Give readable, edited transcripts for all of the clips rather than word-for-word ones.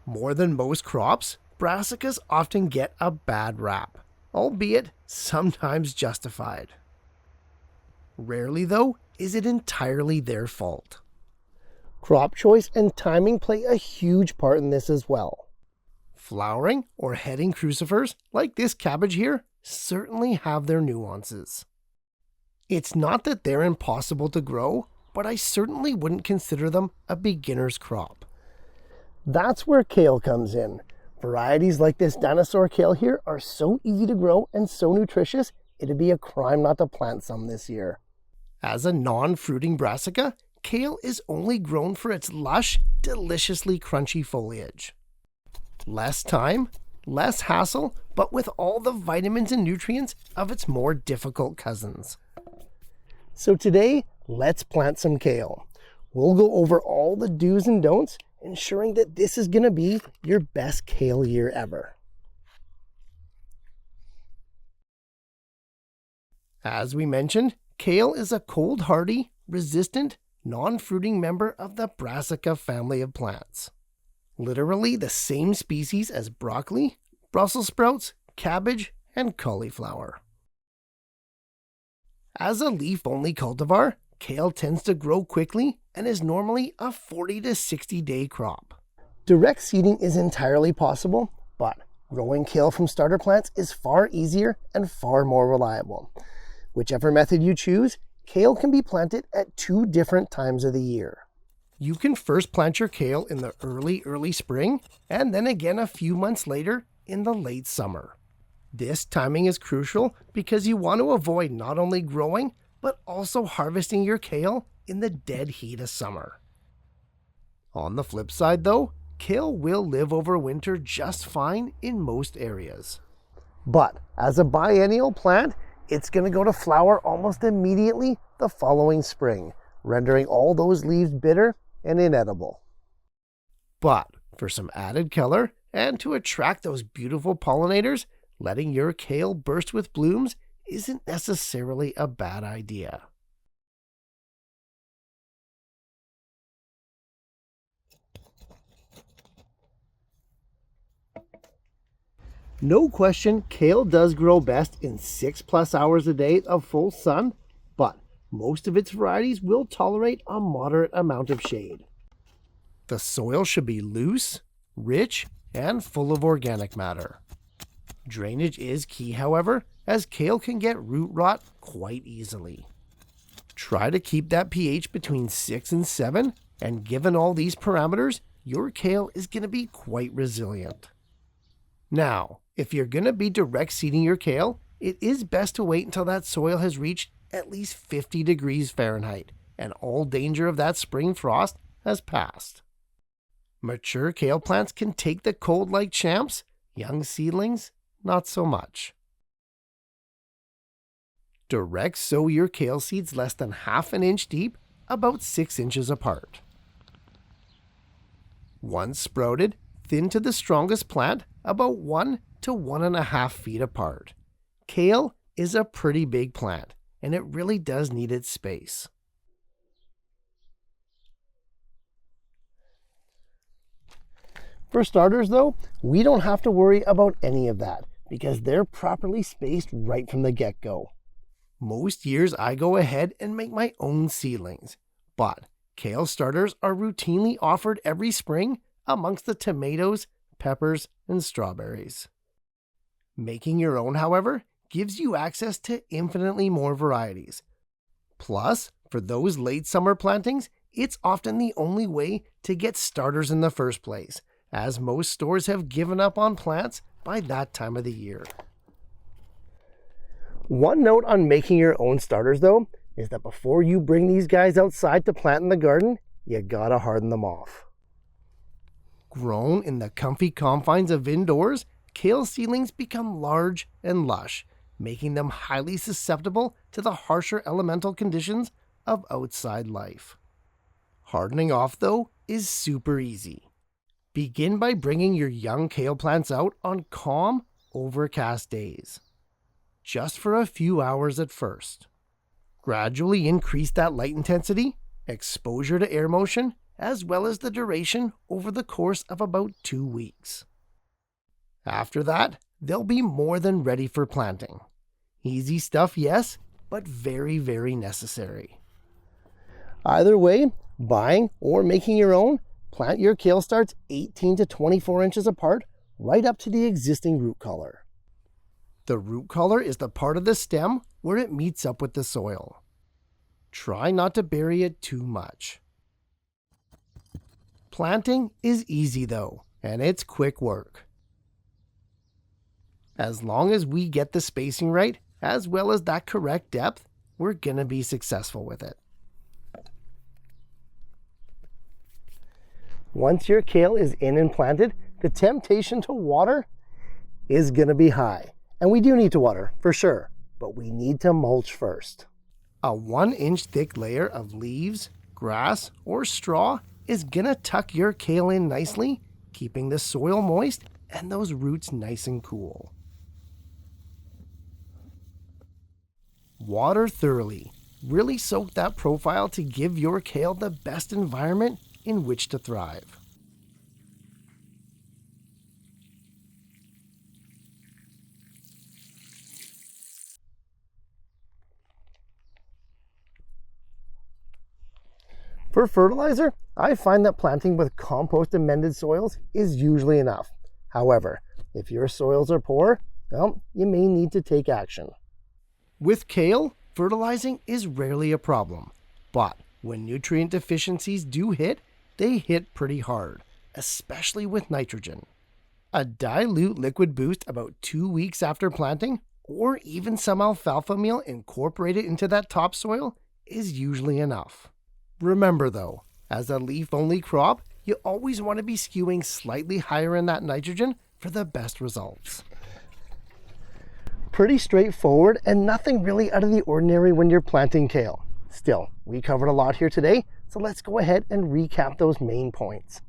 More than most crops, brassicas often get a bad rap, albeit sometimes justified. Rarely, though, is it entirely their fault. Crop choice and timing play a huge part in this as well. Flowering or heading crucifers, like this cabbage here, certainly have their nuances. It's not that they're impossible to grow, but I certainly wouldn't consider them a beginner's crop. That's where kale comes in. Varieties like this dinosaur kale here are so easy to grow and so nutritious, it'd be a crime not to plant some this year. As a non-fruiting brassica, kale is only grown for its lush, deliciously crunchy foliage. Less time, less hassle, but with all the vitamins and nutrients of its more difficult cousins. So today, let's plant some kale. We'll go over all the do's and don'ts, ensuring that this is going to be your best kale year ever. As we mentioned, kale is a cold-hardy, resistant, non-fruiting member of the Brassica family of plants. Literally the same species as broccoli, Brussels sprouts, cabbage, and cauliflower. As a leaf-only cultivar, kale tends to grow quickly and is normally a 40 to 60 day crop. Direct seeding is entirely possible, but growing kale from starter plants is far easier and far more reliable. Whichever method you choose, kale can be planted at 2 different times of the year. You can first plant your kale in the early spring, and then again a few months later in the late summer. This timing is crucial because you want to avoid not only growing, but also harvesting your kale in the dead heat of summer. On the flip side though, kale will live over winter just fine in most areas. But as a biennial plant, it's going to go to flower almost immediately the following spring, rendering all those leaves bitter and inedible. But for some added color and to attract those beautiful pollinators, letting your kale burst with blooms isn't necessarily a bad idea. No question, kale does grow best in 6+ hours a day of full sun, but most of its varieties will tolerate a moderate amount of shade. The soil should be loose, rich, and full of organic matter. Drainage is key, however, as kale can get root rot quite easily. Try to keep that pH between 6 and 7, and given all these parameters, your kale is going to be quite resilient. Now, if you're going to be direct seeding your kale, it is best to wait until that soil has reached at least 50 degrees Fahrenheit and all danger of that spring frost has passed. Mature kale plants can take the cold like champs, young seedlings, not so much. Direct sow your kale seeds less than ½ inch deep, about 6 inches apart. Once sprouted, thin to the strongest plant, about 1 to 1.5 feet apart. Kale is a pretty big plant, and it really does need its space. For starters though, we don't have to worry about any of that because they're properly spaced right from the get-go. Most years I go ahead and make my own seedlings, but kale starters are routinely offered every spring amongst the tomatoes, peppers, and strawberries. Making your own, however, gives you access to infinitely more varieties. Plus, for those late summer plantings, it's often the only way to get starters in the first place, as most stores have given up on plants by that time of the year. One note on making your own starters though, is that before you bring these guys outside to plant in the garden, you gotta harden them off. Grown in the comfy confines of indoors, kale seedlings become large and lush, making them highly susceptible to the harsher elemental conditions of outside life. Hardening off though is super easy. Begin by bringing your young kale plants out on calm, overcast days. Just for a few hours at first. Gradually increase that light intensity, exposure to air motion, as well as the duration over the course of about 2 weeks. After that, they'll be more than ready for planting. Easy stuff, yes, but very, very necessary. Either way, buying or making your own, plant your kale starts 18 to 24 inches apart, right up to the existing root collar. The root collar is the part of the stem where it meets up with the soil. Try not to bury it too much. Planting is easy though, and it's quick work. As long as we get the spacing right, as well as that correct depth, we're gonna be successful with it. Once your kale is in and planted, the temptation to water is gonna be high. And we do need to water, for sure, but we need to mulch first. A 1-inch thick layer of leaves, grass, or straw is gonna tuck your kale in nicely, keeping the soil moist and those roots nice and cool. Water thoroughly. Really soak that profile to give your kale the best environment in which to thrive. For fertilizer, I find that planting with compost amended soils is usually enough. However, if your soils are poor, well, you may need to take action. With kale, fertilizing is rarely a problem, but when nutrient deficiencies do hit, they hit pretty hard, especially with nitrogen. A dilute liquid boost about 2 weeks after planting, or even some alfalfa meal incorporated into that topsoil, is usually enough. Remember though, as a leaf-only crop, you always want to be skewing slightly higher in that nitrogen for the best results. Pretty straightforward and nothing really out of the ordinary when you're planting kale. Still, we covered a lot here today, so let's go ahead and recap those main points.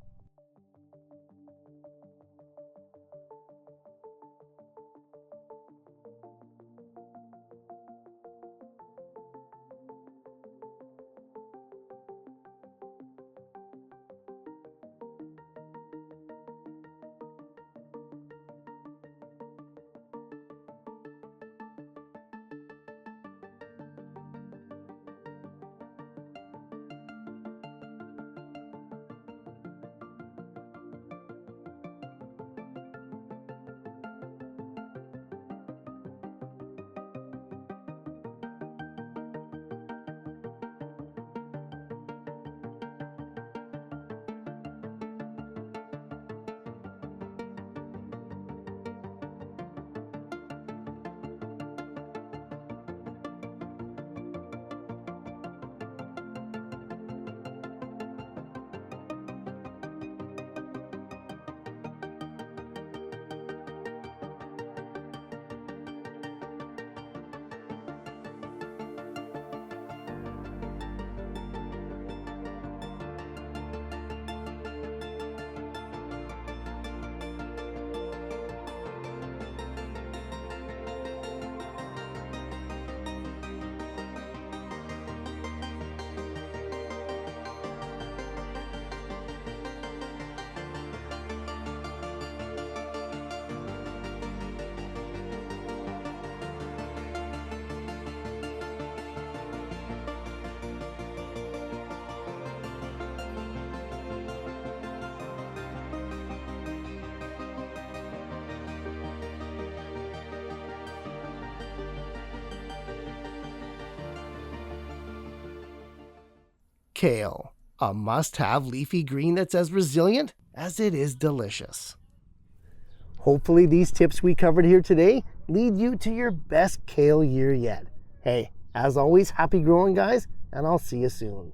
Kale, a must-have leafy green that's as resilient as it is delicious. Hopefully these tips we covered here today lead you to your best kale year yet. Hey, as always, happy growing guys, and I'll see you soon.